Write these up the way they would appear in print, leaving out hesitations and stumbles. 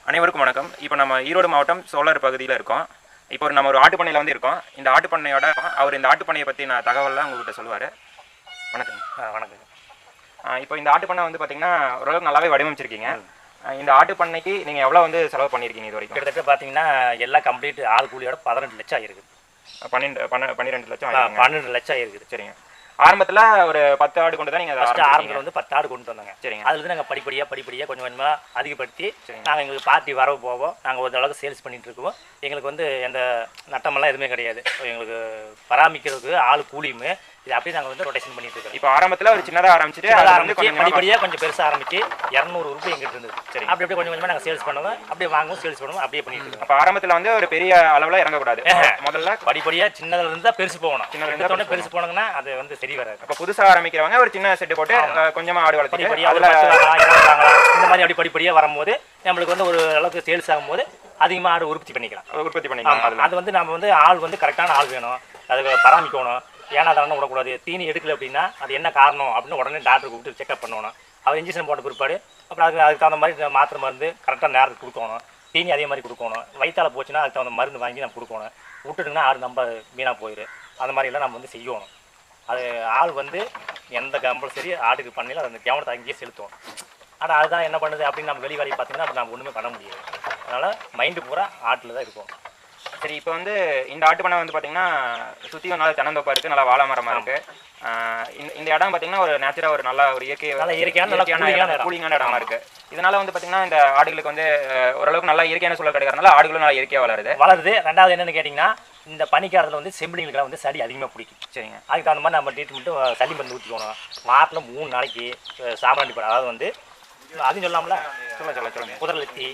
அனைவருக்கும் வணக்கம். இப்போ நம்ம ஈரோடு மாவட்டம் சோழர் பகுதியில் இருக்கோம். இப்போ நம்ம ஒரு ஆட்டுப்பண்ணையில் வந்து இருக்கோம். இந்த ஆட்டுப்பண்ணையோட அவர் இந்த ஆட்டுப்பண்ணையை பற்றின தகவல்லாம் உங்கள்கிட்ட சொல்லுவார். வணக்கம். வணக்கம். இப்போ இந்த ஆட்டுப்பண்ணை வந்து பார்த்தீங்கன்னா ஓரளவுக்கு நல்லாவே வடிவமைச்சிருக்கீங்க. இந்த ஆட்டுப்பண்ணைக்கு நீங்கள் எவ்வளோ வந்து செலவு பண்ணியிருக்கீங்க இது வரைக்கும்? கிட்டத்தட்ட பார்த்தீங்கன்னா எல்லாம் கம்ப்ளீட் ஆள் கூலியோட 18 லட்சம் ஆகிருக்குது. 12 லட்சம் 12 லட்சம் ஆகிருக்குது. சரிங்க. ஆரம்பத்தில் ஒரு 10 ஆடு கொண்டு தான் நீங்கள் ஆரம்பத்தில் வந்து 10 ஆடு கொண்டு வந்தாங்க. சரிங்க. அதுல இருந்து நாங்கள் படிப்படியாக கொஞ்சம் கொஞ்சமாக அதிகப்படுத்தி நாங்கள் எங்களுக்கு பார்ட்டி வரவு போவோம். நாங்கள் ஒரு அளவுக்கு சேல்ஸ் பண்ணிட்டு இருக்கோம். எங்களுக்கு வந்து எந்த நட்டமெல்லாம் எதுவுமே கிடையாது. எங்களுக்கு பராமரிக்கிறதுக்கு ஆள் கூலியுமே இது அப்படியே நாங்கள் வந்து ரொட்டேஷன் பண்ணிட்டு இருக்கோம். இப்போ ஆரம்பத்தில் ஒரு சின்னதாக ஆரம்பிச்சுட்டு படிப்படியாக கொஞ்சம் பெருசாக ஆரம்பிச்சு 200 ரூபாய் எங்கிட்ட இருந்தது. சரி, அப்படி அப்படியே கொஞ்சம் கொஞ்சமாக நாங்கள் சேல்ஸ் பண்ணுவோம். அப்படியே வாங்குவோம், சேல்ஸ் பண்ணுவோம், அப்படியே பண்ணிட்டு இருக்கோம். அப்போ ஆரம்பத்தில் வந்து ஒரு பெரிய அளவில் இறங்கக்கூடாது. முதல்ல படிப்படியாக சின்னதுல இருந்து தான் பெருசு போகணும். சின்னதுல பெருசு போனோம்னா அது வந்து சரி வராது. அப்போ புதுசாக ஆரம்பிக்கிறவங்க ஒரு சின்ன செட்டு போட்டு கொஞ்சமாக ஆடு வளர்த்து இந்த மாதிரி அப்படி படிப்படியாக வரும்போது நம்மளுக்கு வந்து ஒரு அளவுக்கு சேல்ஸ் ஆகும்போது அதிகமாக ஆடு உற்பத்தி பண்ணிக்கலாம். அது வந்து நம்ம வந்து ஆள் வந்து கரெக்டான ஆள் வேணும், அதுக்கு பராமரிக்கணும். ஏன்னா அதெல்லாம் விடக்கூடாது. தீனி எடுக்கல அப்படின்னா அது என்ன காரணம் அப்படின்னு உடனே டாக்டர் கூப்பிட்டு செக்அப் பண்ணணும். அவர் இன்ஜெக்ஷன் போட்ட பிற்பாடு அப்புறம் அதுக்கு தகுந்த மாதிரி மாத்திரை மருந்து கரெக்டாக நேரத்துக்கு கொடுக்கணும். தீனி அதே மாதிரி கொடுக்கணும். வயிற்றால போச்சுன்னா அதுக்கு தகுந்த மருந்து வாங்கி நம்ம கொடுக்கணும். விட்டுட்டுங்கன்னா ஆடு நம்ம வீணாக போயிடும். அந்த மாதிரிலாம் நம்ம வந்து செய்யணும். அது ஆள் வந்து எந்த கம்பல்சரி ஆட்டுக்கு பண்ணல அந்த கவனத்தை அங்கேயே செலுத்துவோம். ஆனால் அதுதான் என்ன பண்ணுது அப்படின்னு நம்ம வெளி வேலையை பார்த்தீங்கன்னா அது நம்ம ஒன்றுமே பண்ண முடியாது. அதனால் மைண்டு பூரா ஆட்டில் தான் இருக்கும். சரி, இப்போ வந்து இந்த ஆட்டுப்பண்ணை வந்து பார்த்தீங்கன்னா சுற்றி நல்லா தென்னந்தோப்பாக இருக்குது, நல்லா வாழை மரமாக இருக்குது. இந்த இடம் பார்த்தீங்கன்னா ஒரு நேச்சுராக ஒரு நல்ல ஒரு இயற்கையான கூலிங்கான இடமா இருக்குது. இதனால் வந்து பார்த்தீங்கன்னா இந்த ஆடுகளுக்கு வந்து ஓரளவுக்கு நல்லா இயற்கையான சூழல் கிடைக்கிறதுனால ஆடுகளும் நல்லா இயற்கையாக வளருது. ரெண்டாவது என்னென்னு கேட்டிங்கன்னா இந்த பனிக்காலத்தில் வந்து செம்பிளிங்களுக்கெல்லாம் வந்து சளி அதிகமாக பிடிக்கும். சரிங்க. அதுக்கு தகுந்த மாதிரி நம்ம ட்ரீட்மெண்ட்டு சளி மருந்து ஊற்றிக்கணும். வாரத்தில் 3 நாளைக்கு சாம்பிராணி படம், அதாவது வந்து அதுவும் சொல்லாமல குதிரலத்தி,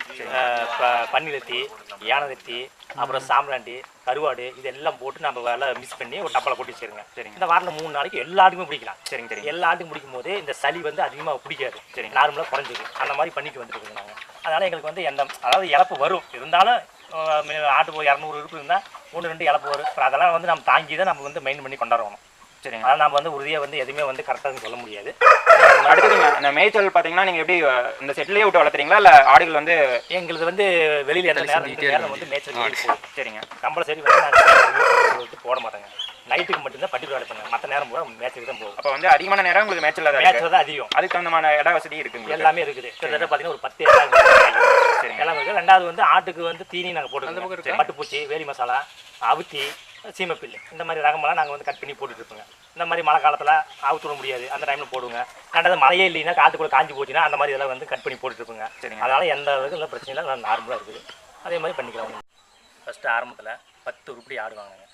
பன்னிலத்தி, யானலத்தி, அப்புறம் சாம்பிராண்டி, கருவாடு இதெல்லாம் போட்டு நம்ம வேலை மிக்ஸ் பண்ணி ஒரு டப்பாவில் போட்டு வச்சுருங்க. சரி, இந்த வாரத்தில் 3 நாளைக்கு எல்லா ஆட்டுக்குமே பிடிக்கலாம். சரிங்க. சரி, எல்லா ஆட்டுக்கும் பிடிக்கும் போது இந்த சளி வந்து அதிகமாக பிடிக்காது. சரி, நார்மலாக குறைஞ்சிது. அந்த மாதிரி பண்ணிட்டு வந்துட்டு நாங்கள். அதனால் எங்களுக்கு வந்து அதாவது இழப்பு வரும். இருந்தாலும் ஆட்டு 200 ரூபாய் இருந்தால் 1-2 இழப்பு வரும். அப்புறம் அதெல்லாம் வந்து நம்ம தாங்கி தான் நம்ம வந்து மெயின் பண்ணி கொண்டாடணும். சரிங்க. அதனால் நம்ம வந்து உறுதியாக வந்து எதுவுமே வந்து கரெக்டாக சொல்ல முடியாது. அடுத்ததுங்க இந்த மேய்ச்சல் பார்த்தீங்கன்னா நீங்கள் எப்படி இந்த செட்டிலே விட்டு வளர்த்துறீங்களா இல்லை ஆடுகள் வந்து எங்களுக்கு வந்து வெளியில் எந்த நேரம் வந்து மேய்ச்சல் போகும். சரிங்க. கம்பல்சரி வந்து நாங்கள் போட மாட்டாங்க. நைட்டுக்கு மட்டும்தான் பட்டி வளர்ப்பாங்க. மற்ற நேரம் பூரா மேய்ச்சலுக்கு தான் போகும். அப்போ வந்து அதிகமான நேரம் உங்களுக்கு மேய்ச்சல் தான் அதிகம். அதுக்கு தகுந்தமான இட வசதி இருக்குது, எல்லாமே இருக்குது. கிட்டத்தட்ட பார்த்தீங்கன்னா ஒரு 10 ஏக்கர் சரி எல்லாம் இருக்குது. ரெண்டாவது வந்து ஆட்டுக்கு வந்து தீனி நாங்கள் போட்டுருக்கோம். பட்டுப்பூச்சி, வேலி மசாலா, அவுத்தி, சீமைப்பில்லு இந்த மாதிரி ரகமெல்லாம் நாங்கள் வந்து கட் பண்ணி போட்டுட்ருப்போங்க. இந்த மாதிரி மழை காலத்தில் அவுத்து விட முடியாது, அந்த டைமில் போடுவோங்க. ரெண்டாவது மழையே இல்லைன்னா காட்டுக்குள்ளே காஞ்சி போச்சுன்னா அந்த மாதிரி இதெல்லாம் வந்து கட் பண்ணி போட்டுட்ருப்போங்க. சரி, அதனால் எந்த அளவுக்கு இல்லை பிரச்சனை இல்லை, நார்மலாக இருக்குது. அதே மாதிரி பண்ணிக்கலாம். ஃபஸ்ட்டு ஆரம்பத்தில் 10 ரூபாய் ஆடு வாங்குங்க.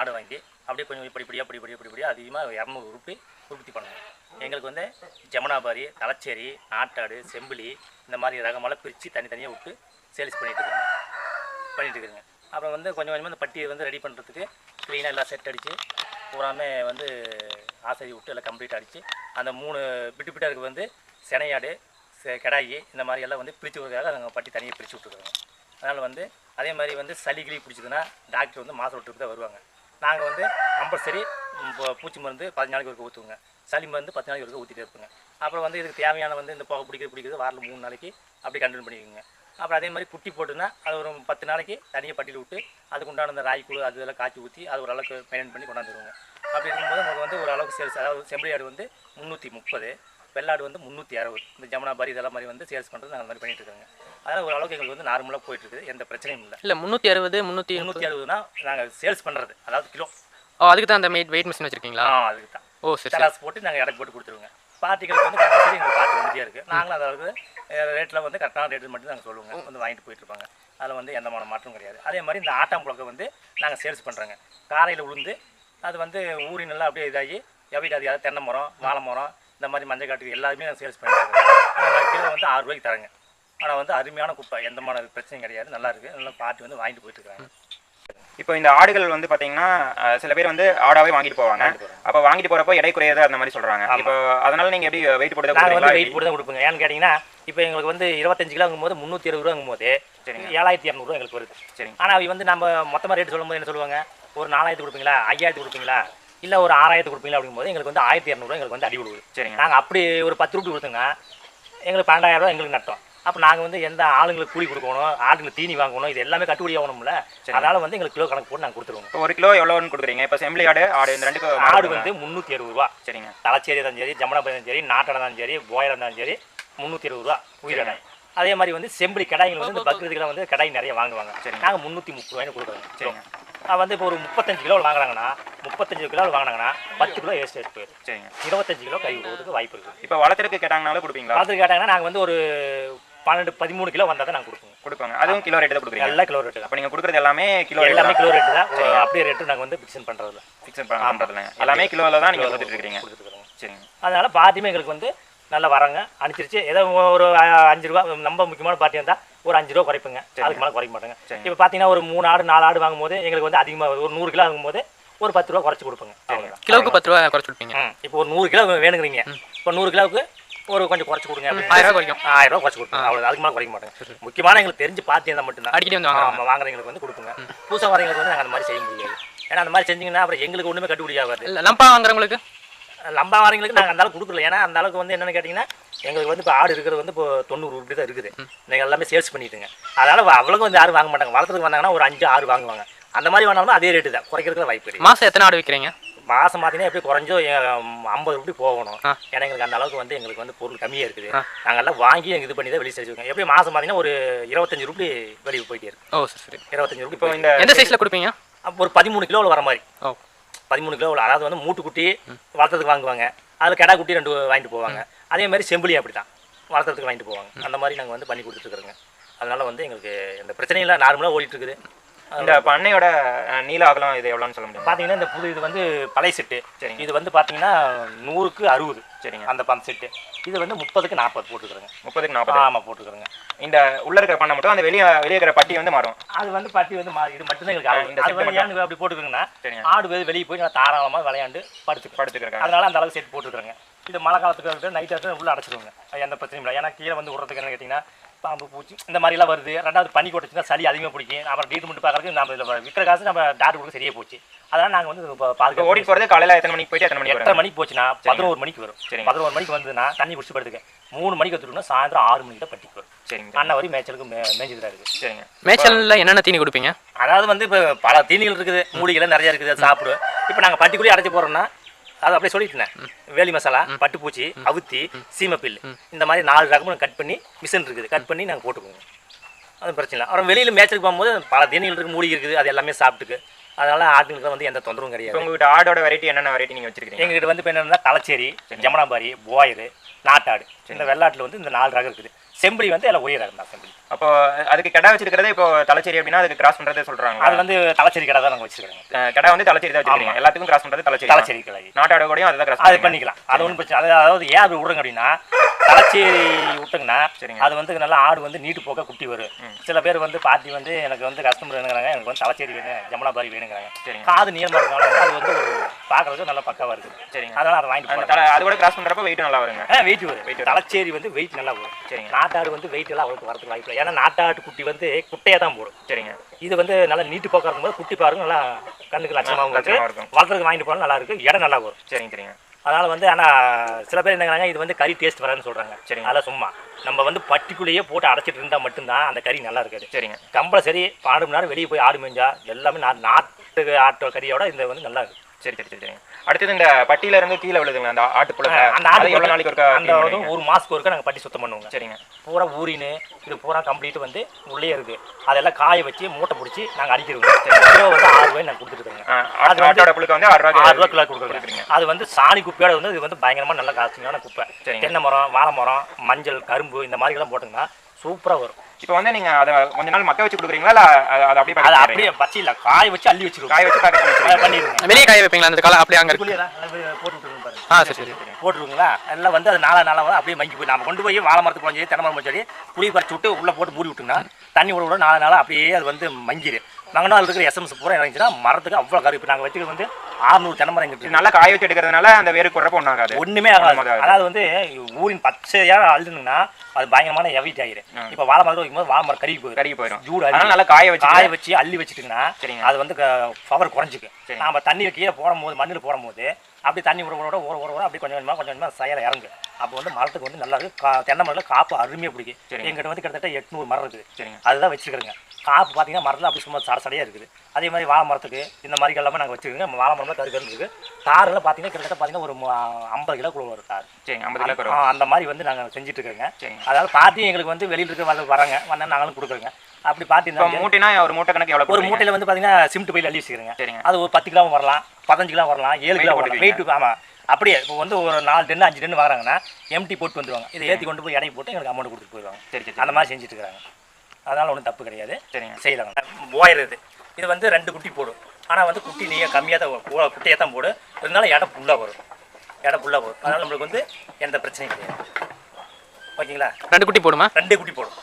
ஆடு வாங்கி அப்படியே கொஞ்சம் படிப்படியாக அதிகமாக 200 ரூபாய் உற்பத்தி பண்ணுவோம். எங்களுக்கு வந்து ஜமுனாபாரி, தலைச்சேரி, நாட்டாடு, செம்பிளி இந்த மாதிரி ரகமெல்லாம் பிரித்து தனித்தனியாக விட்டு சேல்ஸ் பண்ணிட்டு இருக்குங்க. அப்புறம் வந்து கொஞ்சம் கொஞ்சமாக இந்த பட்டியை வந்து ரெடி பண்ணுறதுக்கு க்ளீனாக எல்லாம் செட் அடித்து பூராமே வந்து ஆசை விட்டு எல்லாம் கம்ப்ளீட் அடித்து அந்த 3 பிட்டாருக்கு வந்து செனையாடு, கெடாயி இந்த மாதிரி எல்லாம் வந்து பிரித்து விடுறதுக்காக நாங்கள் பட்டி தனியாக பிரித்து விட்டுருக்கோங்க. அதனால் வந்து அதே மாதிரி வந்து சளி கிளி பிடிச்சதுன்னா டாக்டர் வந்து மாதம் விட்டுருக்கு தான் வருவாங்க. நாங்கள் வந்து கம்பல்சரி பூச்சி மருந்து 10 நாளைக்கு ஒருக்க ஊற்றுவோங்க. சளி மருந்து 10 நாளைக்கு ஒருக்க ஊற்றிட்டே இருப்போங்க. அப்புறம் வந்து இதுக்கு தேவையான வந்து இந்த புகை பிடிக்கிறது வாரத்தில் 3 நாளைக்கு அப்படி கண்டினியூ பண்ணிக்கோங்க. அப்புறம் அதே மாதிரி குட்டி போட்டுன்னா அது ஒரு 10 நாளைக்கு தனியாக பட்டியில் விட்டு அதுக்கு உண்டான அந்த ராய்க்குழு அது இதெல்லாம் காய்ச்சி ஊற்றி அது ஒரு அளவுக்கு மெயின்டைன் பண்ணி கொண்டாந்துருவோங்க. அப்படி இருக்கும்போது நமக்கு வந்து ஒரு அளவுக்கு சேல்ஸ், அதாவது செம்பரி ஆடு வந்து 330, வெள்ளாடு வந்து 360. இந்த ஜமுனாபாரி இதெல்லாம் மாதிரி வந்து சேல்ஸ் பண்ணுறது நாங்கள் மாதிரி பண்ணிட்டு இருக்காங்க. அதனால் ஒரு அளவுக்கு எங்களுக்கு வந்து நார்மலாக போயிட்டுருக்குது, எந்த பிரச்சனையும் இல்லை. 360னா நாங்கள் சேல்ஸ் பண்ணுறது, அதாவது கிலோ. அதுக்கு தான் அந்த வெயிட் மிஷின் வச்சுருக்கீங்களா? அதுக்கு தான். சராசு போட்டு நாங்கள் இடக்கு போட்டு கொடுத்துருவோங்க. பார்ட்டிகளுக்கு வந்து கம்பல்சரி எங்களுக்கு பார்ட்டி வந்துட்டே இருக்குது. நாங்களும் அதாவது ரேட்டில் வந்து கரெக்டான ரேட்டு மட்டும் நாங்கள் சொல்லுவோங்க, வந்து வாங்கிட்டு போயிட்டுருப்பாங்க. அதில் வந்து எந்த மாற்றமும் கிடையாது. அதே மாதிரி இந்த ஆட்டாம்புழக்கை வந்து நாங்கள் சேல்ஸ் பண்ணுறோங்க. காரையில் உளுந்து அது வந்து ஊறி நல்லா அப்படியே இதாகி எவ்வளோ அது தென்னை மரம், வாழை மரம் இந்த மாதிரி மஞ்சள் காட்டுக்கு எல்லாருமே நாங்கள் சேல்ஸ் பண்ணிட்டுருக்கோம். கிலோ வந்து 6 ரூபாய்க்கு தரேங்க. ஆனால் வந்து அருமையான குப்பை, எந்த மாதிரி பிரச்சனையும் கிடையாது, நல்லா இருக்குது. நல்லா பார்ட்டி வந்து வாங்கிட்டு போயிட்டுருக்காங்க. இப்போ இந்த ஆடுகள் வந்து பார்த்தீங்கன்னா சில பேர் வந்து ஆடாவே வாங்கிட்டு போவாங்க. அப்போ வாங்கிட்டு போகிறப்போ எடை குறையாது அந்த மாதிரி சொல்கிறாங்க. இப்போ அதனால் நீங்கள் எப்படி வெயிட் போட்டு தான் வெயிட் போட்டு தான் கொடுப்போங்க. ஏன்னு கேட்டிங்கன்னா இப்போ எங்களுக்கு வந்து 25 கிலோங்கும் போது 320 ரூபாங்கும் போது 7200 எங்களுக்கு வருது. சரி, ஆனால் அவங்க வந்து நம்ம மொத்தமாக ரேட்டு சொல்லும்போது என்ன சொல்லுவாங்க, ஒரு 4000 கொடுப்பீங்களா, 5000 கொடுப்பீங்களா, இல்லை ஒரு 6000 கொடுப்பீங்களா அப்படிங்கும்போது எங்களுக்கு வந்து 1200 எங்களுக்கு வந்து அடி விடுவது. சரி, நாங்கள் அப்படி ஒரு 10 ரூபாய் கொடுத்துங்க எங்களுக்கு 12000 ரூபா எங்களுக்கு நட்டோம். அப்போ நாங்கள் வந்து எந்த ஆளுங்களுக்கு கூலி கொடுக்கணும், ஆளுங்களுக்கு தீனி வாங்கணும், இது எல்லாமே கட்டுப்படி ஆகணும்ல. அதனால வந்து எங்களுக்கு கிலோ கணக்கு போட்டு நாங்கள் கொடுத்துருவோம். இப்போ 1 கிலோ எவ்வளோன்னு கொடுக்குறீங்க? இப்போ செம்பிளி ஆடு இந்த ரெண்டுக்கு ஆடு வந்து 360 ரூபா. சரிங்க. தலைச்சேரி இருந்தாலும் சரி, ஜமுனாபாரி இருந்தாலும் சரி, நாட்டாட இருந்தாலும் சரி, போயர் இருந்தாலும் சரி, 320 ரூபா உயிரிழை. அதே மாதிரி வந்து செம்பிளி கடாய்கள் வந்து இந்த பக்ரீதுக்கெல்லாம் வந்து கடாய் நிறைய வாங்குவாங்க. சரி, நாங்கள் 330 ரூபாய்னு கொடுக்குறோம். சரிங்க. வந்து இப்போ ஒரு 35 கிலோ வாங்குறாங்கன்னா 35 கிலோ வாங்கினாங்கன்னா 10 கிலோ வேஸ்டேஜ் போயிடும். சரிங்க. 25 கிலோ கை விடுறதுக்கு வாய்ப்பு இருக்குது. இப்போ வளர்த்துறதுக்கு கேட்டாங்கனாலும் கொடுப்பீங்களா? வளர்த்துக்கு கேட்டாங்கன்னா நாங்கள் வந்து ஒரு 12-13 கிலோ வந்தால் தான் நாங்கள் கொடுப்பாங்க. அதுவும் கிலோ ரேட்டு தான் கொடுக்குறீங்க? எல்லாம் கிலோ ரேட்டு தான். அப்போ நீங்கள் கொடுக்குறது எல்லாமே கிலோ ரேட்டு தான். அப்படியே ரேட்டு நாங்கள் வந்து ஃபிக்ஸன் பண்ணுறதில்ல. எல்லாமே கிலோவில் தான் நீங்கள் கொடுத்துருக்கீங்க. சரிங்க. அதனால பார்ட்டியுமே எங்களுக்கு வந்து நல்லா வராங்க, அனுப்பிச்சிருச்சு. ஏதோ ஒரு 5 ரூபா நம்ம முக்கியமான பார்ட்டி இருந்தால் ஒரு 5 ரூபா குறைப்புங்க, அதுக்கு மேலே குறைக்க மாட்டாங்க. இப்போ பார்த்தீங்கன்னா ஒரு 3 ஆடு 4 ஆடு வாங்கும்போது எங்களுக்கு வந்து அதிகமாக ஒரு 100 கிலோ வாங்கும்போது ஒரு 10 ரூபா குறைச்சி கொடுப்போங்க. கிலோவுக்கு 10 ரூபா குறைச்சி கொடுப்பீங்க. இப்போ ஒரு 100 கிலோ வேணுங்கிறீங்க, இப்போ 100 கிலோவுக்கு ஒரு கொஞ்சம் குறைச்சி கொடுங்க. 1000 ரூபா குறைக்கும். 1000 ரூபா குறைச்சி கொடுப்போம். அவ்வளோ, அதுக்கு மேலே குறைக்க மாட்டாங்க. முக்கியமான எங்களுக்கு தெரிஞ்சு பார்ட்டி இருந்தால் மட்டும்தான் அடிக்கடி வந்து வாங்குறவங்களுக்கு வந்து கொடுப்போங்க. புதுசாக வரவங்களுக்கு வந்து நாங்கள் அந்த மாதிரி செய்ய முடியாது. ஏன்னா அந்த மாதிரி செஞ்சிங்கன்னா அப்புறம் எங்களுக்கு ஒன்றுமே கட்டுப்படி ஆகாது. லம்பா வாங்குறவங்களுக்கு லம்பா வாரங்களுக்கு நாங்கள் அந்த அளவுக்கு கொடுக்கல. ஏன்னா அந்த அளவுக்கு வந்து என்னென்னு கேட்டிங்கன்னா எங்களுக்கு வந்து இப்போ ஆடு இருக்கிறது வந்து இப்போ 90 ரூபாய் தான் இருக்குது. நீங்கள் எல்லாமே சேல்ஸ் பண்ணிட்டுங்க. அதனால் அவ்வளோக்கு வந்து யாரும் வாங்க மாட்டாங்க. வளர்த்துக்கு வந்தாங்கன்னா ஒரு 5-6 வாங்குவாங்க. அந்த மாதிரி வாங்கினாலும் அதே ரேட்டு தான், குறைக்கிறதுக்கு வாய்ப்பு இருக்குது. மாதம் எத்தனை ஆடு விற்கிறீங்க? மாதம் பார்த்தீங்கன்னா எப்படி குறைஞ்சோ 50 ரூபாய் போகணும். ஏன்னா எங்களுக்கு அந்த அளவுக்கு வந்து எங்களுக்கு வந்து பொருள் கம்மியாக இருக்குது. நாங்கள் எல்லாம் வாங்கி எங்கள் இது பண்ணி தான் வெளியே செஞ்சுருக்கோம். எப்படி மாதம் பார்த்தீங்கன்னா ஒரு 25 ரூபாய் வெளியே போயிட்டே இருக்கு. ஓ சரி. 25 ரூபாய். இப்போ இந்த எந்த சைஸில் கொடுப்பீங்க? ஒரு 13 கிலோவில் வர மாதிரி. 13 கிலோவில், அதாவது வந்து மூட்டுக்குட்டி வளர்த்ததுக்கு வாங்குவாங்க, அதில் கிடா குட்டி 2 வாங்கிட்டு போவாங்க. அதே மாதிரி செம்பிளி அப்படி தான் வளர்த்துறதுக்கு வாங்கிட்டு போவாங்க. அந்த மாதிரி நாங்கள் வந்து பண்ணி கொடுத்துருக்குறோங்க. அதனால் வந்து எங்களுக்கு எந்த பிரச்சனையும் இல்லை, நார்மலாக ஓடிட்டு இருக்குது. இந்த பண்ணையோட நீள அகலம் இது எவ்வளோன்னு சொல்ல முடியும்? பார்த்தீங்கன்னா இந்த புது இது வந்து பழைய செட்டு. சரி, இது வந்து பார்த்தீங்கன்னா 100க்கு 60. சரிங்க. அந்த பம்ப் செட்டு இது வந்து 30க்கு 40 போட்டுருக்குறேங்க. 30க்கு 40? ஆமாம், போட்டுருக்குறேங்க. இந்த உள்ள இருக்கிற பண்ணை மட்டும், அந்த வெளியே இருக்கிற பட்டி வந்து மாறும். அது வந்து பட்டி வந்து இது மட்டும்தான் எங்களுக்கு. இந்த ஏன்னு அப்படி போட்டுருக்குங்கன்னா ஆடு வெளியே போய் நான் தாராளமாக விளையாண்டு படுத்துக்கிறேன். அதனால அந்த அளவுக்கு செட் போட்டுருக்குறேங்க. இது மழை காலத்துக்கு நைட்டு உள்ள அடைச்சிருவாங்க, எந்த பிரச்சனையும் இல்லை. ஏன்னா கீழே வந்து விடுறதுக்கு என்ன கேட்டிங்கன்னா பாம்பு பூச்சி இந்த மாதிரிலாம் வருது. ரெண்டாவது பனி கொட்டுச்சுன்னா சளி அதிகமாக பிடிக்கும். அப்புறம் ட்ரீட்மெண்ட் பார்க்கறதுக்கு நம்ம இதில் விற்கிற காசு நம்ம டாக்டர் கொடுக்க சரியாக போச்சு. அதனால் நாங்கள் வந்து பாதுகாப்பு ஓடி போகிறது காலையில் எத்தனை மணிக்கு போயிட்டு எத்தனை மணிக்கு? 8:30 மணிக்கு போச்சுன்னா 11 மணிக்கு வரும். சரி, 11 மணிக்கு வந்துன்னா தண்ணி குடிச்சு படுத்துக்க 3 மணிக்கு வந்துட்டோம்னா சாயந்தரம் 6 மணிக்கு தான் பட்டிக்கு வரும். சரிங்க. அண்ணா வரையும் மேய்ச்சலுக்கு மேய்ஞ்சிட்டு இருக்குது. சரிங்க. மேய்ச்சலில் என்னென்ன தீனி கொடுப்பீங்க? அதாவது வந்து இப்போ பல தீனிகள் இருக்குது, மூலிகைலாம் நிறையா இருக்குது, அது சாப்பிடும். இப்போ நாங்கள் பட்டிக்குள்ளேயே அடைச்சி போகிறோம்னா அதை அப்படியே சொல்லிட்டேன். வேலி மசாலா, பட்டுப்பூச்சி, அவுத்தி, சீமப்பில், இந்த மாதிரி 4 ரகமும் கட் பண்ணி மிஷின் இருக்குது, கட் பண்ணி நாங்கள் போட்டுக்குவோம். அது பிரச்சனை இல்லை. அப்புறம் வெளியில் மேய்ச்சலுக்கு போகும்போது பல தீனிகள் இருக்குது, மூலிகை இருக்குது, அது எல்லாமே சாப்பிட்டுக்கு. அதனால ஆட்டுங்களுக்கு வந்து எந்த தொந்தரவும் கிடையாது. உங்கள்கிட்ட ஆடோட வெரைட்டி என்னென்ன வெரைட்டி நீங்கள் வச்சிருக்கீங்க? எங்ககிட்ட வந்து இப்போ என்னென்னா தலைச்சேரி, ஜமுனாபாரி, போயர், நாட்டாடு. இந்த வெள்ளாட்டில் வந்து இந்த 4 ரகம் இருக்குது. செம்பிளி வந்து எல்லாம் ஒரே ரகம் தான். செம்பிளி அப்போ அதுக்கு கடை வச்சிருக்கிறதே இப்போ தலைச்சேரி அப்படின்னா அதுக்கு கிராஸ் பண்ணுறதே சொல்கிறாங்க. அது வந்து தலைச்சேரி கடை தான் நாங்கள் வச்சிருக்கோம். கடை வந்து தலைச்சேரி தான் வச்சிருக்கீங்க. எல்லாத்துக்கும் கிராஸ் பண்ணுறது தலைச்சேரி கடை. நாட்டாடு கூடயும் அதை தான் கிராஸ் அது பண்ணிக்கலாம். அது ஒன்றும் பிரச்சனை. அதாவது ஏன் அப்படி விடுறங்க அப்படின்னா தலைச்சேரி விட்டுங்கன்னா அது வந்து நல்லா ஆடு வந்து நீட்டு போக்க குட்டி வரும். சில பேர் வந்து பார்ட்டி வந்து எனக்கு வந்து கஸ்டமர் வேணுங்கிறாங்க, எனக்கு வந்து தலைச்சேரி வேணும், ஜமுனாபாரி வேணுங்கிறாங்க. சரி, காது நீளமாக இருக்கிறனால வந்து அது வந்து ஒரு பார்க்கறதுக்கு நல்லா பக்காவாக இருக்குது. சரிங்க. அதனால் அதை வாங்கிட்டு அது கூட கிராஸ் பண்ணுறப்ப வெயிட் நல்லா வருங்க. வெயிட் வரும். தலைச்சேரி வந்து வெயிட் நல்லா வரும். சரிங்க. நாட்டாடு வந்து வெயிட் எல்லாம் அவ்வளோக்கு வரதுக்கு வாய்ப்பு இல்லை. ஏன்னா நாட்டாட்டு குட்டி வந்து குட்டையாக தான் போடும். சரிங்க. இது வந்து நல்லா நீட்டு போக்க இருக்கும்போது குட்டி பாருங்க நல்லா கண்ணுக்கு லட்சமாகவும் இருக்கும். வளர்த்துறதுக்கு வாங்கிட்டு போனால் நல்லா இருக்கும், இடம் நல்லா வரும். சரிங்க. சரிங்க. அதனால் வந்து ஆனால் சில பேர் என்னங்கிறாங்க இது வந்து கறி டேஸ்ட் வராதுன்னு சொல்கிறாங்க. சரி, அதெல்லாம் சும்மா நம்ம வந்து பட்டிக்குள்ளேயே போட்டு அடைச்சிட்டு இருந்தால் மட்டும்தான் அந்த கறி நல்லா இருக்காது. சரிங்க. கம்பல்சரி 12 மணி நேரம் வெளியே போய் ஆடு மேய்ஞ்சா எல்லாமே நாட்டு ஆட்டு கறியோட இந்த வந்து நல்லா இருக்கும். சரி சரி சரிங்க. அடுத்தது இந்த பட்டியில இருந்து கீழே விழுதுங்க அந்த ஆட்டுப்புள்ள. அந்த ஆடு எவ்வளோ நாளைக்கு ஒருக்கா? அந்த ஒரு மாதத்துக்கு ஒருக்கா நாங்கள் பட்டி சுத்தம் பண்ணுவோங்க. சரிங்க. பூரா ஊறின்னு இது பூரா கம்ப்ளீட் வந்து உள்ளே இருக்குது. அதெல்லாம் காய வச்சு மூட்டை பிடிச்சி நாங்கள் அடிக்கிறோம். கிலோ வந்து 6 ரூபாய் நாங்கள் கொடுத்துருக்கோங்க. அது ஆட்டோட புழுக்க வந்து 6 ரூபா கிலோ கொடுக்குறீங்க. அது வந்து சாணி குப்பையோட வந்து இது வந்து பயங்கரமாக நல்ல காசுங்கான குப்பை. தென்னை மரம், வாழை மரம், மஞ்சள், கரும்பு இந்த மாதிரிலாம் போட்டுங்கன்னா சூப்பராக வரும். இப்போ வந்து நீங்க அதை கொஞ்ச நாள் மக்க வச்சு கொடுக்குறீங்களா இல்ல அதை அப்படியே அதை அப்படியே பச்சை இல்லை காய வச்சு அள்ளி வச்சிருக்கோம். காய வச்சு பண்ணிடுவோம். வெளியே காய வைப்பீங்களா அந்த காலம்? அப்படியே அங்கே போட்டு விட்டுருங்க. சரி சரி போட்டுருவீங்களா? எல்லாம் வந்து அது நாளாக அப்படியே மங்கி போய் நம்ம கொண்டு போய் வாழை மரத்துக்கு போய் தென்னை மரம் சொல்லி புளி பறிச்சு விட்டு உள்ளே போட்டு மூடி விட்டுங்கன்னா தண்ணி விட 4 நாள் அப்படியே அது வந்து மங்கிடு. மங்கனால் இருக்கிற எஸ்எம்எஸ் பூரா இறங்கிச்சுன்னா மரத்துக்கு அவ்வளோ கரு. இப்போ நாங்கள் வச்சுக்கிறது வந்து 600 தென்னை மரம் எங்கிட்டு நல்லா காய வச்சு எடுக்கிறதுனால அந்த வேறு குறப்ப ஒன்றும் ஆகாது, ஒன்றுமே ஆகாது. அதாவது வந்து ஊரின் பச்சையாக அழுதுங்கன்னா அது பயங்கரமான எவிட் ஆகிடும். இப்போ வாழை மரம் வைக்கும்போது வாழை மரம் கருகி போயிடும். ஜூடு நல்லா காய வச்சு அள்ளி வச்சுட்டிங்கன்னா அது வந்து பவர் குறைஞ்சிக்கும். நம்ம தண்ணி கீழே போடும்போது மண்ணில் போடும்போது அப்படி தண்ணி விட ஒரு அப்படி கொஞ்சம் செயலை இறங்கு. அப்போ வந்து மரத்துக்கு வந்து நல்லா இருக்குது. தென்னை மரத்தில் காப்பு அருமையாக பிடிக்கும். எங்கிட்ட வந்து கிட்டத்தட்ட 800 மரம் இருக்குது. சரிங்க, அதுதான் வச்சுருக்கிறேங்க. காப்பு பார்த்தீங்கன்னா மரத்தில் அப்படி சும்மா சடையாக இருக்குது. அதே மாதிரி வாழை மரத்துக்கு இந்த மாதிரி எல்லாமே நாங்கள் வச்சுருக்கோங்க. வாழை மரம்லாம் கரு இருக்குது. தாரெல்லாம் பார்த்தீங்கன்னா கிட்டத்தட்ட பார்த்தீங்கன்னா ஒரு 50 கிலோ கூட வரும் தார். சரிங்க, 50 கிலோ. அந்த மாதிரி வந்து நாங்கள் செஞ்சுட்டு இருக்கோங்க. அதாவது பார்ட்டி எங்களுக்கு வந்து வெளியில் இருக்க வராங்க வந்தால் நாங்களும் கொடுக்குறோங்க. அப்படி பார்த்தீங்கன்னா மூட்டைனா ஒரு மூட்டை கணக்கு எவ்வளோ? ஒரு மூட்டையில் வந்து பார்த்தீங்கன்னா சிமெண்ட் பையில் அள்ளி வச்சுக்கிறேங்க. அது ஒரு 10 கிலோ வரலாம், 15 கிலோ வரலாம், 7 கிலோ வரலாம். வெயிட் ஆமாம். அப்படியே இப்போ வந்து ஒரு 4 டன்னு 5 டன்னு வாங்குறாங்கன்னா எம்டி போட்டு வந்துடுவாங்க. இதை ஏற்றி கொண்டு போய் இடைக்கு போட்டு எங்களுக்கு அமௌண்ட் கொடுத்துட்டு போயிடுவாங்க. சரி, அந்த மாதிரி செஞ்சுட்டு இருக்கிறாங்க. அதனால் ஒன்றும் தப்பு கிடையாது. சரிங்க, செய்யலாங்க. போயிடுது இது வந்து 2 குட்டி போடும். ஆனால் வந்து குட்டி நீங்கள் கம்மியாக தான் குட்டியாக தான் போடும். இருந்தாலும் இடம் ஃபுல்லாக வரும். அதனால் நம்மளுக்கு வந்து எந்த பிரச்சனையும் கிடையாது. ஓகேங்களா? 2 குட்டி போடுமா? 2 குட்டி போடும்.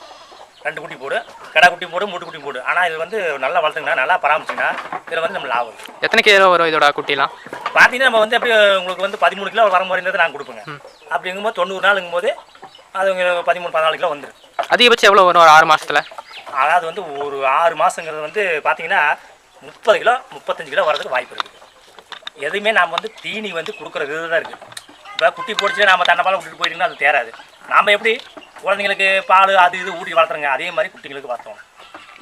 2 குட்டி போடு, கடா குட்டி போடு, மூட்டு குட்டி போடு. ஆனால் இது வந்து நல்லா வளர்த்துங்கன்னா நல்லா பராமரிச்சிங்கன்னா இதில் வந்து நம்ம லாபம். எத்தனை கிலோ வரும் இதோட குட்டிலாம்? பார்த்தீங்கன்னா நம்ம வந்து அப்படியே உங்களுக்கு வந்து 13 கிலோ வர மாதிரி நாங்கள் கொடுப்போங்க. அப்படிங்கும்போது 90 நாளுங்கும்போது அது உங்களுக்கு 13-14 கிலோ வந்துடும். அதிகபட்சம் எவ்வளோ வரும் ஒரு 6 மாதத்தில்? அதாவது வந்து ஒரு 6 மாதங்கிறது வந்து பார்த்தீங்கன்னா 30 கிலோ 35 கிலோ வரதுக்கு வாய்ப்பு இருக்குது. எதுவுமே நாம் வந்து தீனி வந்து கொடுக்குற இது தான் இருக்குது. இப்போ குட்டி போடிச்சு நம்ம தண்டை விட்டுட்டு போயிட்டீங்கன்னா அது தேராது. நாம் எப்படி குழந்தைங்களுக்கு பால் அது இது ஊட்டி வளர்த்துறங்க, அதே மாதிரி குட்டிங்களுக்கு வளர்த்தோம்.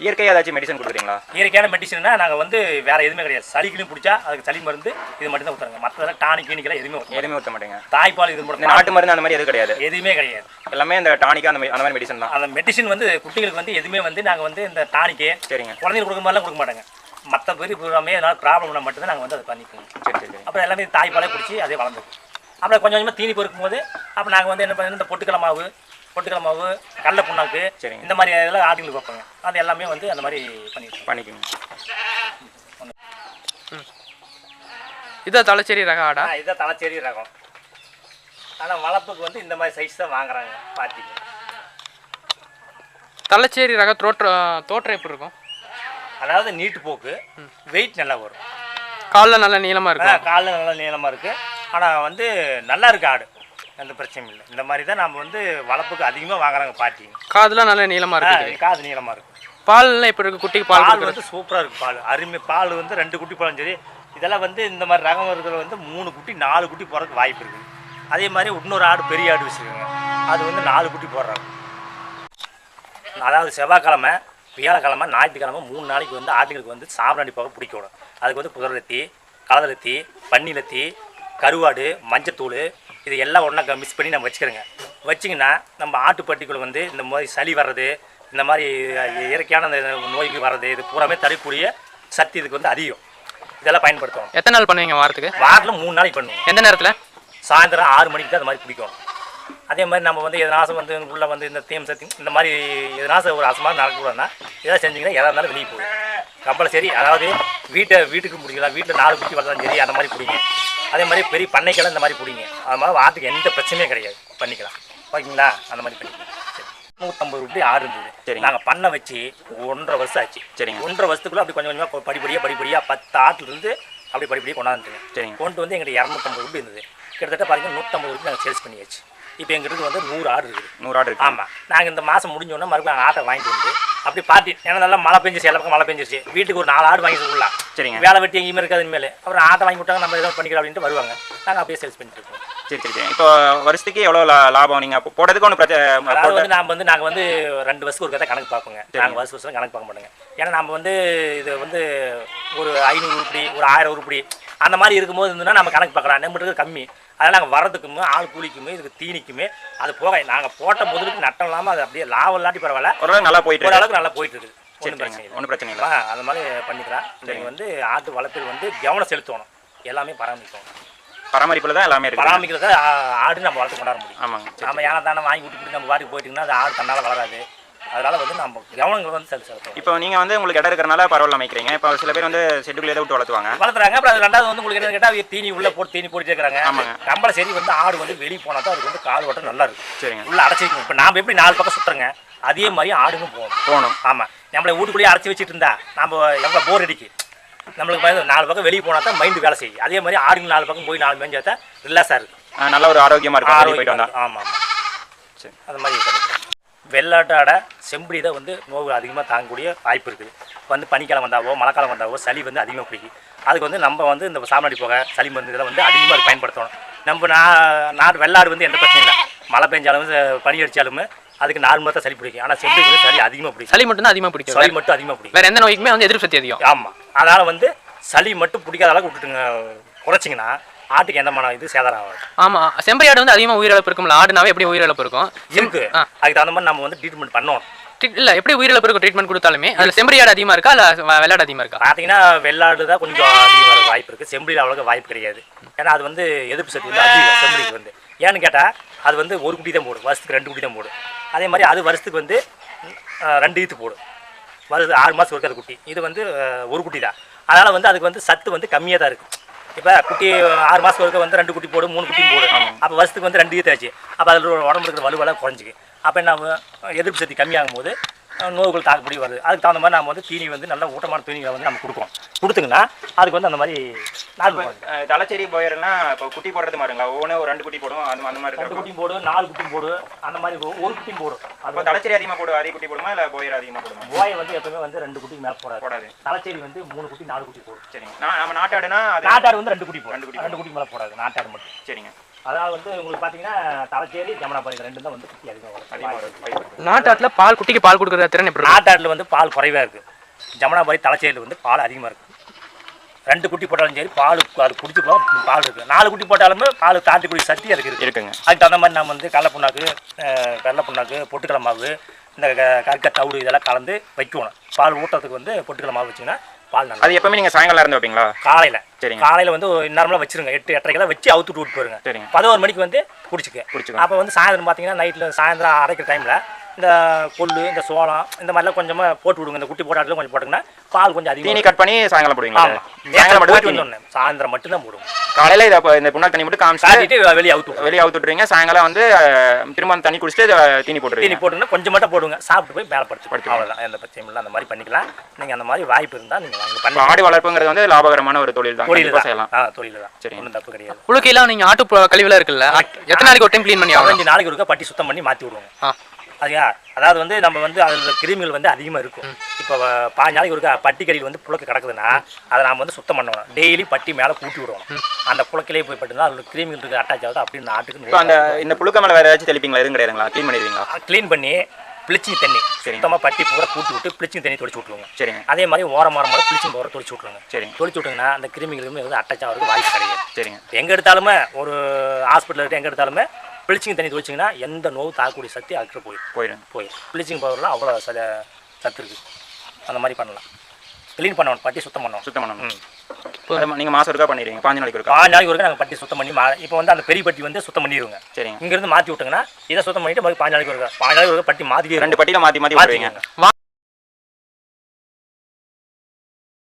இயற்கையாக ஏதாச்சும் மெடிசன் கொடுக்குறீங்களா? இயற்கையான மெடிசன்னா நாங்கள் வந்து வேறு எதுவுமே கிடையாது. சளிக்குன்னு பிடிச்சா அதுக்கு சளி மருந்து இது மட்டும் தான் ஊற்றுறாங்க. மற்றதெல்லாம் டானிக் கிளினிக்கெல்லாம் எதுவுமே ஊற்ற மாட்டேங்க. தாய்ப்பால் இது மட்டும், நாட்டு மருந்து அந்த மாதிரி எதுவும் கிடையாது. எதுவுமே கிடையாது. எல்லாமே இந்த டானிக்கா அந்த மாதிரி மெடிசன் தான். அந்த மெடிசன் வந்து குட்டிகளுக்கு வந்து எதுவுமே வந்து நாங்கள் வந்து இந்த டானிக்கு சரிங்க குழந்தைங்களுக்கு கொடுக்க மாதிரிலாம் கொடுக்க மாட்டாங்க. மற்ற பேர் பூராமே ஏதாவது ப்ராப்ளம்னா மட்டும்தான் நாங்கள் வந்து அதை பண்ணிக்குவோம். சரி. அப்புறம் எல்லாமே தாய்ப்பாலே பிடிச்சி அதே வளர்ந்துக்கும். அப்புறம் கொஞ்சம் கொஞ்சமாக தீனி பொறுக்கும்போது அப்போ நாங்கள் வந்து என்ன பண்ணுறது, இந்த பொட்டுக்கடலை மாவு கடலை புண்ணாக்கு இந்த மாதிரி இதெல்லாம் ஆட்டுங்களுக்கு வைப்பாங்க. அது எல்லாமே வந்து அந்த மாதிரி பண்ணிக்குவோம். இதான் தலைச்சேரி ரக ஆடா? இதான் தலைச்சேரி ரகம். ஆனால் வளர்ப்புக்கு வந்து இந்த மாதிரி சைஸ் தான் வாங்குறாங்க. பார்த்திங்க தலைச்சேரி ரக தோற்றம் எப்படி இருக்கும்? அதாவது நீட்டு போக்கு, வெயிட் நல்லா வரும். காலில் நல்லா நீளமாக இருக்கும். காலில் நல்லா நீளமாக இருக்குது. ஆனால் வந்து நல்லா இருக்குது ஆடு, எந்த பிரச்சனையும் இல்லை. இந்த மாதிரி தான் நம்ம வந்து வளர்ப்புக்கு அதிகமாக வாங்குறாங்க. பார்ட்டிங்க காதுலாம் நல்லா நீளமாக இருக்குது. காது நீளமாக இருக்குது. பால்லாம் எப்படி இருக்குது? குட்டிக்கு பால் வந்து சூப்பராக இருக்குது. பால் அருமை. பால் வந்து 2 குட்டி போலும். சரி, இதெல்லாம் வந்து இந்த மாதிரி ரகம் இருக்கிற வந்து 3 குட்டி 4 குட்டி போகிறதுக்கு வாய்ப்பு இருக்குது. அதே மாதிரி இன்னொரு ஆடு பெரிய ஆடு வச்சுருக்குங்க, அது வந்து 4 குட்டி போடுறாங்க. அதாவது செவ்வாய்க்கிழமை, வியாழக்கிழமை, ஞாயிற்றுக்கிழமை 3 நாளைக்கு வந்து ஆட்டுங்களுக்கு வந்து சாம்பிராணி போக பிடிக்கணும். அதுக்கு வந்து குதிரலத்தி, கலதலத்தி, பன்னிலத்தி, கருவாடு, மஞ்சத்தூள் இது எல்லாம் ஒன்றா மிக்ஸ் பண்ணி நம்ம வச்சிங்கன்னா நம்ம ஆட்டுப்பட்டிக்குள்ள வந்து இந்த மாதிரி சளி வர்றது, இந்த மாதிரி இயற்கையான அந்த நோய்க்கு வர்றது, இது பூராமே தரக்கூடிய சக்தி இதுக்கு வந்து அதிகம். இதெல்லாம் பயன்படுத்துவோம். எத்தனை நாள் பண்ணுவீங்க வாரத்துக்கு? வாரத்தில் 3 நாளைக்கு பண்ணுவோம். எந்த நேரத்தில்? சாயந்தரம் 6 மணிக்கு தான் அது மாதிரி பிடிக்கணும். அதே மாதிரி நம்ம வந்து எதனாசம் வந்து உள்ளே வந்து இந்த தேம் சத்தி இந்த மாதிரி எதனாசம் ஒரு அசமாக நடக்கக்கூடாதுன்னா எதாவது செஞ்சிங்கன்னா எதாக இருந்தாலும் வெளியே போகும் கம்பல்சரி. அதாவது வீட்டுக்கு பிடிக்கலாம். வீட்டில் 4 குட்டி வளர்த்தாலும் சரி அந்த மாதிரி பிடிங்க. அதே மாதிரி பெரிய பண்ணைக்கெல்லாம் இந்த மாதிரி பிடிங்க. அது மாதிரி வாரத்துக்கு எந்த பிரச்சனையும் கிடையாது, பண்ணிக்கலாம். ஓகேங்களா? அந்த மாதிரி பண்ணிக்கலாம். சரி, 150 ரூபாய் ஆடு இருந்தது. சரி, நாங்கள் பண்ண வச்சு 1.5 வருஷம் ஆச்சு. சரிங்க, 1.5 வருஷத்துக்குள்ளே அப்படி கொஞ்சம் கொஞ்சமாக படிப்படியாக 10 ஆட்டுலேருந்து அப்படி படிப்படியாக கொண்டாந்துருங்க. சரிங்க, கொண்டு வந்து எங்கிட்ட 250 ரூபாய் இருந்தது. கிட்டத்தட்ட பாருங்கள் 150 ரூபாய் நாங்கள் சேல்ஸ் பண்ணியாச்சு. இப்போ எங்களுக்கு வந்து 100 ஆடு இருக்குது. 100 ஆடு இருக்குது. ஆமாம், நாங்கள் இந்த மாதம் முடிஞ்சோன்னா மறுபடியும் நாங்கள் ஆட்டை வாங்கிட்டு வந்து அப்படி பார்ட்டி ஏன்னா நல்லா மழை பெஞ்சிச்சு, எல்லா பக்கம் மழை பெஞ்சிருச்சு. வீட்டுக்கு ஒரு 4 ஆடு வாங்கி கொடுக்கலாம். சரிங்க, வேலை வெட்டி எங்கேயுமே இருக்காது. இனிமேல் அப்புறம் ஆட்டை வாங்கி விட்டாங்க, நம்ம எதாவது பண்ணிக்கலாம் அப்படின்ட்டு வருவாங்க. நாங்கள் அப்படியே சேல்ஸ் பண்ணிட்டு இருக்கோம். சரி, இப்போ வருஷத்துக்கு எவ்வளோ லாபம் நீங்கள் அப்போ போடுறதுக்கு ஒன்று பிரச்சனை? அதாவது நாங்கள் வந்து 2 வருஷத்துக்கு ஒரு கதை கணக்கு பார்ப்போங்க. நாங்கள் வருஷம் கணக்கு பார்க்க மாட்டோங்க. ஏன்னா நம்ம வந்து இது வந்து ஒரு 500 ரூபாய் ஒரு 1000 ரூபாய் அந்த மாதிரி இருக்கும்போது இருந்ததுன்னா நம்ம கணக்கு பார்க்கலாம். நம்மளுக்கு கம்மி. அதனால் நாங்கள் வரதுக்குமே ஆள் கூலிக்குமே இதுக்கு தீனிக்குமே அது போக நாங்கள் போட்ட முதலுக்கு நட்டம் இல்லாமல் அது அப்படியே லாபம் இல்லாட்டி பரவாயில்ல, ஓரளவுக்கு நல்லா போயிட்டு இருக்குது. ஒன்றும் பிரச்சனை இல்லை. அந்த மாதிரி பண்ணிக்கலாம். நீங்கள் வந்து ஆட்டு வளர்ப்பில் வந்து கவனம் செலுத்தணும், எல்லாமே பராமரிக்கணும். பராமரிப்பில் தான் எல்லாமே இருக்குது. பராமரிக்கிறத ஆடு நம்ம வளர்த்து கொண்டாட முடியும். ஆமாங்க, நம்ம ஏன்னா தானே வாங்கி விட்டு நம்ம வாட்டி போயிட்டிங்கன்னா அது ஆடு தன்னால் வளராது. அதனால் வந்து நம்ம கவனங்கள் வந்து செலுத்தணும். இப்போ நீங்கள் வந்து உங்களுக்கு இடம் இருக்கிறனால பரவாயில்ல அமைக்கிறீங்க. இப்போ சில பேர் வந்து ஷெட்யூல் விட்டு வளர்த்துறாங்க. அப்புறம் அது 2வது வந்து உங்களுக்கு என்ன கேட்டால் தீனி உள்ளே போட்டு தீனி போட்டுட்டே இருக்கிறாங்க. ஆமாங்க, கம்பல்சரி வந்து ஆடு வந்து வெளியே போனால் தான் அதுக்கு வந்து கால் ஓட்டம் நல்லா இருக்கும். சரிங்க, உள்ளே அடைச்சிக்கணும். இப்போ நாம் எப்படி 4 பக்கம் சுற்றுறங்க அதே மாதிரி ஆடுங்க போகணும். ஆமாம், நம்மளை வீட்டுக்குள்ளேயே அடைச்சி வச்சுட்டு இருந்தா நம்ம எவ்வளோ போர் அடிக்கு. நம்மளுக்கு 4 பக்கம் வெளியே போனால் தான் மைண்டு வேலை செய்யும். அதே மாதிரி ஆடுங்க 4 பக்கம் போய் 4 மேஞ்சா தான் ரிலாக்ஸாக இருக்குது, நல்ல ஒரு ஆரோக்கியமாக இருக்கும். ஆமாம், சரி, அது மாதிரி வெள்ளாட்டு ஆடை செம்படி தான் வந்து நோவு அதிகமாக தாங்கக்கூடிய வாய்ப்பு இருக்குது. வந்து பனிக்காலம் வந்தாவோ மழைக்காலம் வந்தாவோ சளி வந்து அதிகமாக பிடிக்கும். அதுக்கு வந்து நம்ம வந்து இந்த சாமநாடி போக சளி மருந்து இதெல்லாம் வந்து அதிகமாக பயன்படுத்தணும். நம்ம நாடு வெள்ளாடு வந்து எந்த பிரச்சனையும் இல்லை, மழை பெஞ்சாலும் பனி அடித்தாலும் அதுக்கு நார்மலாக தான் சளி பிடிக்கும். ஆனால் செம்பிக்கு சளி அதிகமாக பிடிக்கும். சளி மட்டும் தான் அதிகமாக பிடிக்கும். சளி மட்டும் அதிகமாக பிடிக்கும். வேற எந்த நோய்க்குமே வந்து எதிர்ப்பு சக்தி அதிகம். ஆமாம், அதனால் வந்து சளி மட்டும் பிடிக்காத அளவுக்கு விட்டுட்டுங்க குறைச்சிங்கன்னா ஆட்டுக்கு எந்த மன இது சேதாரம் ஆகாது. ஆமா, செம்பரி ஆடு வந்து அதிகமாக உயிரிழப்பு இருக்கும்ல, ஆடுனாவே எப்படி உயிரிழப்பு இருக்கும் இருக்கு. அதுக்கு தகுந்த மாதிரி நம்ம வந்து ட்ரீட்மெண்ட் பண்ணணும். இல்லை எப்படி உயிரிழப்பு இருக்கும் ட்ரீட்மெண்ட் கொடுத்தாலுமே அதில் செம்பரி ஆடு அதிகமாக இருக்கா இல்லை வெள்ளாடு அதிகமாக இருக்கா? பார்த்தீங்கன்னா வெள்ளாடு தான் கொஞ்சம் அதிகமாக வர வாய்ப்பு இருக்குது, செம்பரியில் அவ்வளோக்கு வாய்ப்பு கிடையாது. ஏன்னா அது வந்து எதிர்ப்பு சக்தி வந்து அதிகம் செம்பரிக்கு வந்து. ஏன்னு கேட்டால் அது வந்து ஒரு குட்டி தான் போடும், வருஷத்துக்கு 2 குட்டி தான் போடும். அதே மாதிரி அது வருஷத்துக்கு வந்து 2 ஈத்து போடும், வருஷம் 6 மாதம் இருக்காது குட்டி. இது வந்து ஒரு குட்டி தான். அதனால் வந்து அதுக்கு வந்து சத்து வந்து கம்மியாக தான் இருக்குது. இப்போ குட்டி 6 மாதம் இருக்க வந்து 2 குட்டி போடும், 3 குட்டி போடும். அப்போ வருஷத்துக்கு வந்து 2 ஈத்து ஆச்சு. அப்போ அதில் உடம்பு இருக்கிற வலுவெல்லாம் குறைஞ்சிக்கு. அப்போ என்ன எதிர்ப்பு சக்தி கம்மியாகும் போது நோய்கள் தாக்குப்படி வருது. அதுக்கு தகுந்த மாதிரி நம்ம வந்து தீனி வந்து நல்ல ஊட்டமான தீனிகளை வந்து நம்ம கொடுத்தோங்கன்னா அதுக்கு வந்து அந்த மாதிரி தலைச்சேரி போயிடலாம். இப்போ குட்டி போடுறது மாதிரிங்களா? ஒவ்வொன்று ஒரு 2 குட்டி போடும், அந்த மாதிரி 2 குட்டி போடும், 4 குட்டி போடும், அந்த மாதிரி ஒரு குட்டி போடும். அப்போ தலைச்சேரி அதிகமாக போடும், அதிக குட்டி போடுமா இல்லை போயர் அதிகமாக போடுமா? போயை வந்து எப்பவுமே வந்து 2 குட்டிக்கு மேலே போடாது. தலைச்சேரி வந்து 3 குட்டி 4 குட்டி போடும். சரிங்க. நம்ம நாட்டாடுனா நாட்டாடு வந்து 2 குட்டி போடும், 2 குட்டி மேலே போடாது நாட்டாடு மட்டும். சரிங்க. அதாவது வந்து உங்களுக்கு பார்த்தீங்கன்னா தலைச்சேரி ஜமுனாபாரி 2 தான் வந்து குட்டி அதிகமாக வரும். நாட்டாட்டில் பால் குட்டிக்கு பால் கொடுக்குற திறன் எப்படி? நாட்டாட்டில் வந்து பால் குறைவாக இருக்குது. ஜமுனாபாரி தலைச்சேரியில் வந்து பால் அதிகமாக இருக்குது. 2 குட்டி போட்டாலும் சரி பால் அது குடிச்சுக்கலாம், பால் இருக்குது. 4 குட்டி போட்டாலுமே பால் தாண்டி குடி சக்தி அதுக்கு இருக்குங்க. அதுக்கு தகுந்த மாதிரி நம்ம வந்து கடலை புண்ணாக்கு பொட்டுக்கடலை மாவு இந்த கற்க தவிடு இதெல்லாம் கலந்து வைக்கணும். பால் ஊட்டத்துக்கு வந்து பொட்டுக்கடலை மாவு வச்சிங்கன்னா பால் நல்லா. அது எப்பவுமே நீங்கள் சாயங்காலம் இருந்து வைப்பீங்களா? காலையில். சரிங்க. காலையில் வந்து நார்மலாக வச்சிருங்க, 8-8:30 வச்சு அவுத்துட்டு விட்டு போயிருங்க. சரிங்க. 11 மணிக்கு வந்து குடிச்சுக்க. அப்போ வந்து சாயந்தரம் பார்த்தீங்கன்னா நைட்டில் சாயந்தரம் அரைக்கிற டைமில் இந்த கொள்ளு இந்த சோளம் இந்த மாதிரிலாம் கொஞ்சமாக போட்டு விடுங்க. இந்த குட்டி போட்டாட்டில் கொஞ்சம் போட்டுங்கன்னா பால் கொஞ்சம் அதிகம். தீனி கட் பண்ணி சாயங்காலம் போடுவீங்களா? சாயங்காலம் மட்டும் சாயந்தரம் மட்டும் தான் போடுவோம். காலையில் இதை இந்த புண்ணாக்கு தண்ணி மட்டும் காமிச்சிட்டு வெளியே அவுத்துட்றீங்க. சாயங்காலம் வந்து திரும்ப தண்ணி குடிச்சிட்டு தீனி போட்டுன்னா கொஞ்சம் மட்டும் போடுங்க. சாப்பிட்டு போய் மேலே படுத்து அவ்வளோதான். எந்த பிரச்சனையும் இல்லை. அந்த மாதிரி பண்ணிக்கலாம். நீங்கள் அந்த மாதிரி வாய்ப்பு இருந்தால் நீங்கள் வாங்க பண்ணி. ஆடு வளர்ப்புங்கிறது வந்து லாபகரமான ஒரு தொழில் தான். செய்யலாம். தொழில் தான். சரி, ஒன்றும் தப்பு கிடையாது. புழுக்கையெல்லாம் நீங்கள் ஆட்டு கழிவுலாம் இருக்குல்ல, எத்தனை நாளைக்கு ஒரு டைம் க்ளீன் பண்ணி 5 நாளைக்கு ஒருக்கா பட்டி சுத்தம் பண்ணி மாற்றி விடுவோங்க. அதுயா அதாவது வந்து நம்ம வந்து அதில் கிருமிகள் வந்து அதிகமாக இருக்கும். இப்போ 5 நாளைக்கு ஒருக்கா பட்டி கறியில் வந்து புழுக்க கிடக்குதுன்னா அதை நாம் வந்து சுத்தம் பண்ணணும். டெய்லி பட்டி மேலே கூட்டி விடுவோம். அந்த புழுக்கிலே போய் பட்டுனா அதில் கிருமிகள் இருக்குது அட்டாச் ஆகுது அப்படின்னு நாட்டுக்கு. அந்த இந்த புழுக்க மேலே வேறு ஏதாச்சும் தெளிப்பீங்களா? எதுவும் கிடையாதுங்களா? க்ளீன் பண்ணிடுவீங்களா? க்ளீன் பண்ணி பிளிச்சிங் தண்ணி சுத்தமாக பட்டி பூரா கூட்டி விட்டு பிளிச்சிங் தண்ணி தொளிச்சு விட்ருவோங்க. சரிங்க. அதே மாதிரி ஓரம் பிளிச்சிங் பவுடர் தொளிச்சு விட்ருங்க. சரிங்க. தொளிச்சு விட்டுங்கன்னா அந்த கிருமிகளுமே வந்து அட்டாச் ஆகிறதுக்கு வாய்ப்பு கிடையாது. சரிங்க. எங்கே எடுத்தாலுமே ஒரு ஹாஸ்பிட்டல் எடுத்து எங்கே எடுத்தாலுமே பிளிச்சிங் தண்ணி தொளிச்சிங்கன்னா எந்த நோவு தாக்கக்கூடிய சக்தி அதுக்கு போயிடும். பிளிச்சிங் பவுடர்லாம் அவ்வளோ சத்து இருக்குது. அந்த மாதிரி பண்ணலாம். க்ளீன் பண்ணணும், பட்டி சுத்தம் பண்ணணும். நீங்கள் மாதம் ஒருக்கா பண்ணிடுவீங்க? 5 நாளைக்கு ஒருக்கா? 5 நாளைக்கு ஒருக்கா நாங்கள் பட்டி சுத்தம் பண்ணி இப்போ வந்து அந்த பெரிய பட்டி வந்து சுத்தம் பண்ணிடுவோங்க. சரிங்க. இங்கேருந்து மாற்றி விட்டுங்கன்னா இதை சுத்தம் பண்ணிட்டு 5 நாளைக்கு ஒருக்கா பட்டி மாற்றி 2 பட்டியில் மாற்றி மாற்றி